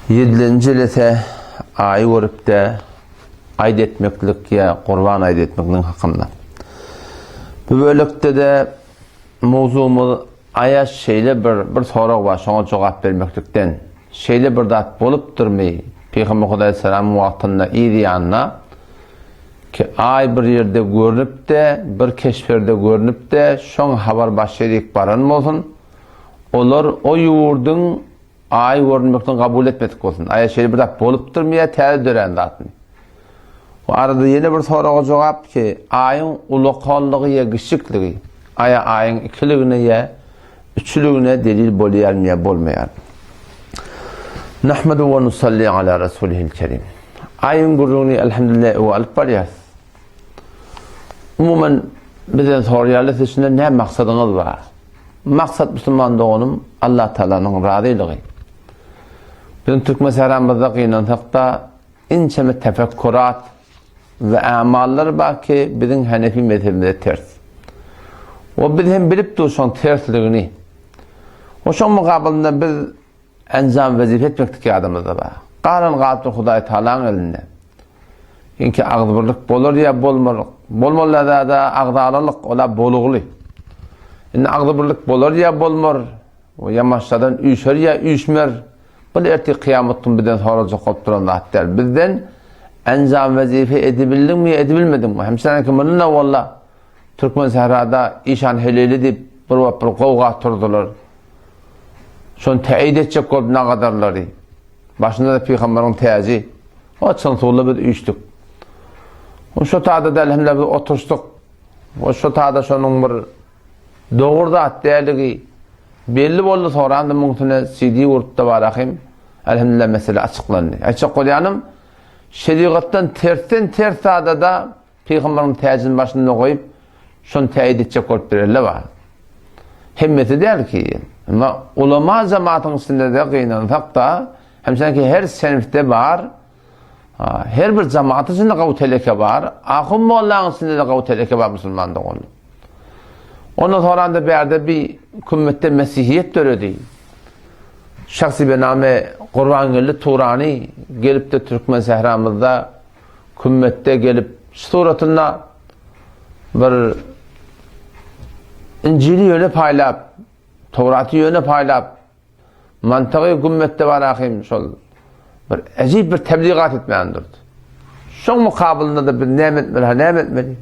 7-nji lese aý görüpde aýd etmeklikge, Qurban aýd etmekligiň hakynda. Bu bölekde de mowzumyz aýaş şeýle bir sorag bar, şoňa jogap bermeklikden. Şeýle bir zat bolup durmy, Peýgamber Hudaý salam wagtynda ýanna ki ay bir ýerde görünüpde, bir keşferde görünüpde, şoň habar başlaýyk baran bolsun. Olar o ýurduň ay görünmekden kabul etmedik bolsun. Aýa şeýle bir zat bolup durmaya täze dören zatmy. O arada ýene bir soraga jogap ki aýyň ulukanlygy ýa gişikligi, aýa aýyň ikiligine ýa üçlügine delil bolýarmy bolmaýar. Nahmadu ve nusalli ala rasulihil kerim. Aýyň gurrugny elhamdülillah we alyp barýar. Umumen bizden soraýarlar içinde ne maksadyňyz bar? Maksat Müslüman doğunum Allah Teala'nın razılığı. Bizim Türk meselемizde kıynantıkta inçeme tefekkurat ve amallar var ki bizim Hanefi mezhebinde ters. O bizim bilip duruşan tersliğini. O şun mukabilinde biz enzam vazife etmektik adamızda var. Qaran qatı Hudaý Teala'nın elinde. Inki ağzıbırlık bolur ya bolmalık. Bolmalıda da ağzarılık ola boluğlu. Ağzıbırlık bolur ya bolmar. O yamaçlardan üyüşer ya üyüşmer. Bu erti kıyametin bizden sonra jokap duran zatlar. Bizden enzam vazife edibildin mi, edibilmedin mi? Hemsene ki bununla valla Türkmen Sahrada işan heleli deyip bir kovga turdular. Şonu teyit edecek olup ne kadarları. Başında da Peygamber'in teyazi. O çıntıqlı biz üyüştük. O şu taada da elhamdülillah biz oturuştuk. O şu taada şonun bir doğurda at-değerligi belli boldy soranda muhtune CD urtda barakym. Elhamdülillah mesele açıklandy. Açık bolýanym şeriatdan tersten ters adada Peýgamberiň täzini başynda goýup şonu täýid etjek bolup bererler bar. Hemmeti däl ki, ama ulama jamatyň içinde de gynanykda hemsenki her senifde bar. Her bir jamaat içinde gawy teleke bar. Ahym mollaň içinde de gawy teleke bar musulmanda gol. Ondan sonra da berde bir kümmette mesihiyet döredi. Şahsi bename Qurban Turani gelip de Türkmen Sehramızda kümmette gelip suratında bir İncil'i yöne paylap, Tevrat'ı yöne paylap, mantığı kümmette var ahim şol bir acayip bir tebliğat etmeyendirdi. Şon mukabilinde de bir nem etmeli.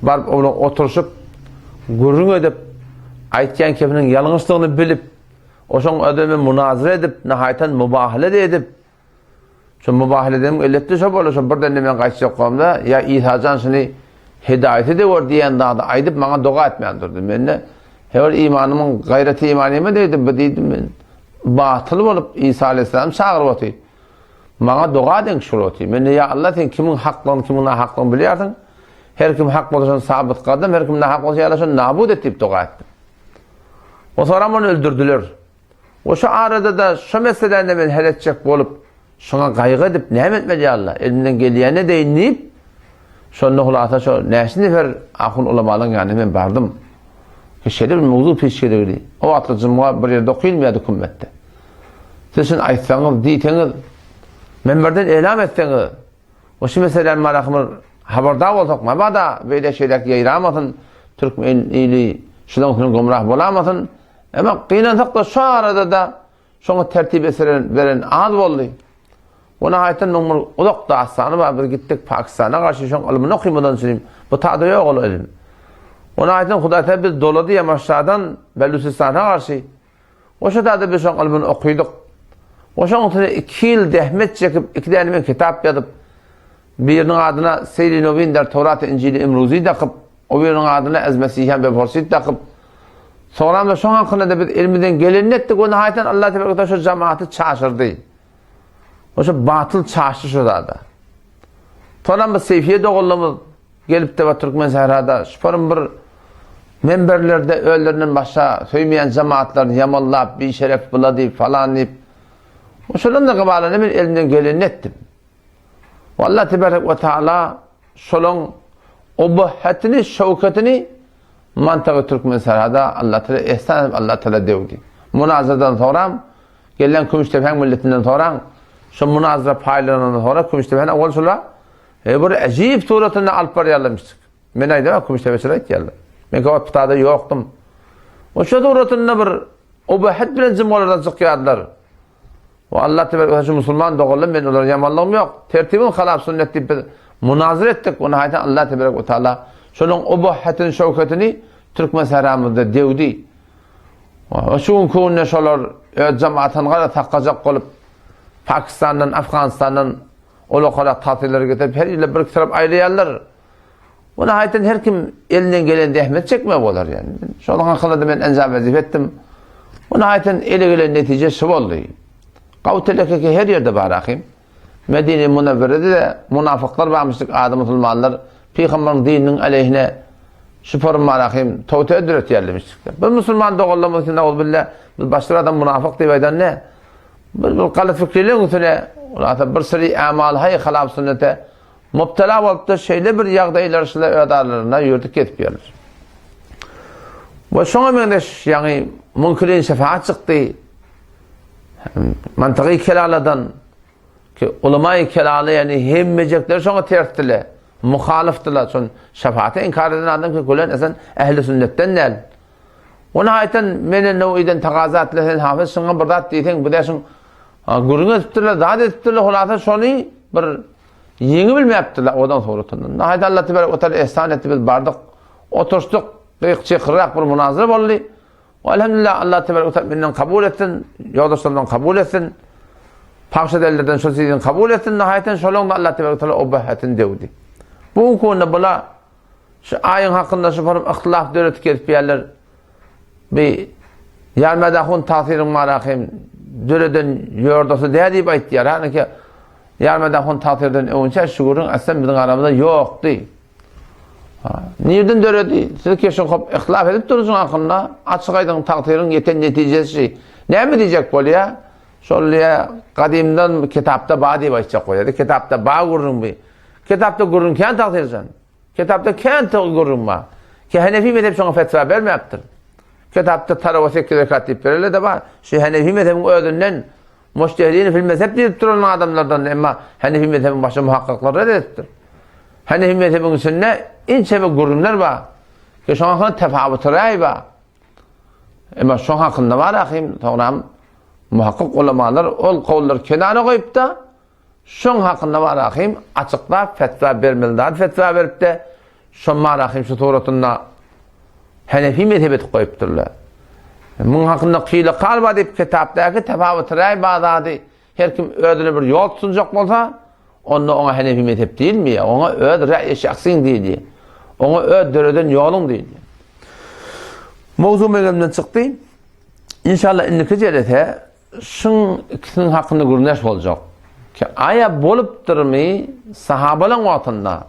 Barıp onu oturuşup gurrun edip, aytyan kefinin yalnızlığını bilip, o şon ödemi münazire edip, nihayeten mübahale edip, şu mübahale edelim, elletti şop olur, şu birden hemen kaçacak konuda, ya İsa'can şunu hidayeti de var diyen daha da aydıp bana dua etmeyen durdu. Ben de, hevel imanımın gayreti imaniyeme deydim, bu deydim ben, batıl olup İsa Aleyhisselam çağırıp otu. Bana dua edin şur otu. Ben de ya Allah sen kimin hakkını, kimin hakkını biliyordun? Her kim hak olursan sabit kaldım, her kim hak olursa yalasın nabud etip dua ettim. O sonra onu öldürdüler. O şu arada da şu meselelerde ben heletçek olup, şuna kaygı edip, ne etmedi Allah? Elimden geliyene değinleyip, şunun hulata şu nesini ver, akın olamalın yani ben bardım. Şöyle bir mevzu peşkiriydi. O atlıcımığa bir yerde okuyulmayadı kümmette. Sizin aytsanız, diyteniz, menberden elam etseniz, o şu meselelerin malakımı habardar olsak mı? Bada böyle şeyler yayıramasın, Türkmen ili, şudan gumrah bolamasın. Ama kıynansak da şu arada da şunu tertip veren az oldu. Ona ayeten numar uzak da aslanı var. Bir gittik Pakistan'a karşı şunu alımını okuymadan söyleyeyim. Bu tadı yok olu elim. Ona ayeten Hudaý Teala biz doladı yamaçlardan Belusistan'a karşı. O şu tadı biz şunu alımını okuyduk. O şunu 2 yıl dehmet çekip 2 tane kitap yazıp birinin adına Seyri Nobin der Tevrat-ı İncil-i İmruzi takıp o birinin adına Ez-Mesihyan ve Borsit takıp sonra da şu hakkında da bir ilmiden gelin ettik. O nihayeten Allah Teala şu cemaati çaşırdı. O şu batıl çaştı şurada da. Sonra da Seyfiye Doğullu'muz gelip de Türkmen Sahrada şuparın bir menberlerde öllerinin başa söylemeyen cemaatlerini yamallayıp bir şeref buladı falan deyip o şunun da kabalını bir elimden gelin ettim. Allah Tebarek ve Teala şolun obuhetini, şevketini mantığı Türkmen Sahrada Allah Teala ihsan edip Allah Teala devdi. Münazırdan sonra gelen Kümüştepen milletinden sonra şu münazara paylanan sonra Kümüştepe'ne olsula bir ajib suratını alıp barýarlarmışdyk. Men aýdym, Kümüştepe'e aýtýarlar. Men kawat pitada ýokdum. Oşa suratynda bir obahat bilen jymgalardan çykýarlar. O Allah tebaraka şu musulman dogulum men olar yamanlygym ýok. Tertibin halap sünnet diýip münazara etdik. Onu aýtan Allah tebaraka taala şonuň obahatyny şowkatyny Türkmen saramyzda dewdi. Şu kunne şolar öz jamaatyn gara taqqajak bolup Pakistandan, Afganistandan olakara tatilleri getirip her ile bir taraf aýrýarlar. Bunu aýtan her kim elinden gelen zähmet çekme bolar yani. Şonuň hakynda men enzam vazif etdim. Bunu aýtan ele gelen netije şu boldy. Gawteleke her yerde bar ahim. Medine Munawwerede de münafıklar barmışdyk, adam musulmanlar Peýgamberiň dininiň aleyhine şüpher marahim tawta edret ýerlemişdik. Bu musulman dogullamyk için ol billah biz başlar adam münafık diýip aýdan ne? Bir galat fikirler üstüne ulata bir siri amal hay halap sünnete mubtala bolup da şeýle bir ýagdaýlar şula öýdarlaryna ýörtük ketip ýerler. Ve şoňa mende ýani münkirin şefaat çykdy. Mantygy kelaladan ki ulama-y kelala yani hemmejekler şoňa tertdiler. Muhalifdiler. Şon şefaate inkar eden adam ki gölen esen ehli sünnetten näl. Ona aýtan menen näwiden taqaza etlen hafiz şoňa bir zat diýsen bu deşiň gurun etipdiler, zat etipdiler, holata şony bir ýeňi bilmeýärdiler odan soratandan. Aýda Allah tebaraka we taala ihsan etdi, biz bardyk, oturşdyk, ýykçy qırrak bir münazara boldy. Elhamdülillah Allah tebaraka ve taala menden kabul etsin, yoldaşlarımdan kabul etsin, pakşa dellerden sözüden kabul etsin, nihayeten şolong Allah tebaraka ve taala obahatin devdi. Bu konuda bula şu ayın hakkında şu forum ihtilaf döret ketip ýerler. Bir yarmadahun tasirin marahim döreden ýordasy diýip aýtdylar. Hani ki yarmadahun tasirden öňçe şugurun aslan biziň aramyzda ýokdy. Nereden döredi? Siz keşin hop ihtilaf edip durursun hakkında. Açık aydın takdirin yeten neticesi. Ne mi diyecek bolýa? Şolya kadimden kitapta ba diýip aýtjak goýady. Kitapta ba gurrun bi. Kitapta gurrun kän takdirjan. Kitapta kän gurrunma. Ki Hanefi mezhep şoňa fetwa bermeýärdir. Kitapta tarawa 8 rekat diýip berele de ba. Şu Hanefi mezhebiň ödünden mujtehidin fil mezhep diýip duran adamlardan emma Hanefi mezhebiň başga muhakkiklary redetdir. Hanefi mezhebiň içinde inçe bir gurumlar var. Ki şoň hakynda tefawutlar var. Emma şoň hakynda bar ahim togram muhakkik ulamalar ol gowlar kenara goýup da şoň hakynda bar ahim açyklap fetwa bermeliler. Fetwa berip de şoň marahim şu toratynda Hanefi mezhebi goýupdyrlar. Muň hakynda qyla qalba diýip kitapdaky tefawutlar bazady. Her kim ödüne bir ýol tutunjak bolsa, ona Hanefi mezhep diýilmi? Ona öz ra'y şahsyň diýildi. Ona öz döreden ýoluň diýildi. Mowzu megemden çykdy. İnşallah indiki jelete şun ikisinin hakynda gurnaş boljak. Ki aya bolupdyrmy sahabalaryň wagtynda.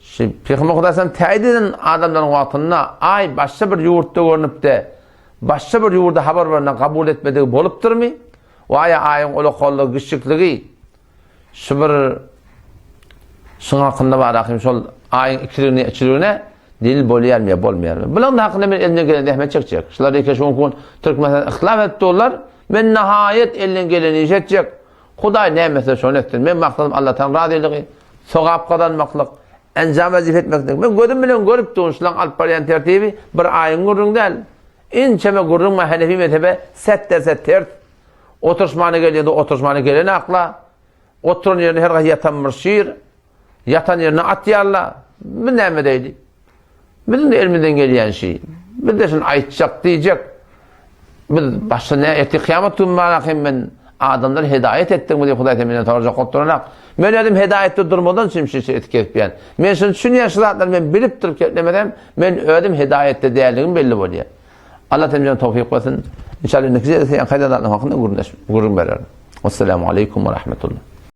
Şu Peýgamber Hudaýyň taýid eden adamlaryň wagtynda ay başga bir ýurtda görnüpde, başga bir ýurda habar berenden kabul etmedigi bolupdyrmy? O aýyň ola golly güçlükligi şu bir şoň hakynda bar ahim şol aýyň ikiliğine dil bolýarmy, bolmaýarmy? Bulan da hakynda men elimden gelen ähmet çekjek. Şular eke şoň kun Türkmen ihtilaf etdiler. Men nihayet elinden geleni ýetjek. Hudaý nämese şonu etdim. Men maksadym Allah'tan razyligi, sogap kazanmaklyk, enjam vazif etmeklik. Men gözüm bilen görüp duruşlaryň alyp barýan tertibi bir aýyň gurrun däl. Inçeme gurrun Hanefi mezhebe set derse tert. Oturşmany gelýände oturşmany geleni akla. Oturan yerine her yatan bir şiir, yatan yerine at ýarlar. Bu näme diýdi? Bizim de elimizden gelýän şey. Bir de şunu aýtjak diýjek. Biz başga ne etdi kıyamet gününe men adamlar hidayet etdim diye Hudaý temine tarjak oturanak. Men edim hidayetde durmadan şimşi etket bilen. Men şunu düşünýär men bilip durup ketlemedem, men ödüm hidayetde däligim belli bolýar. Allah temine tawfik bersin. İnşallah nekizede ýa-da hakynda gurun berer. Assalamu aleykum we rahmetullah.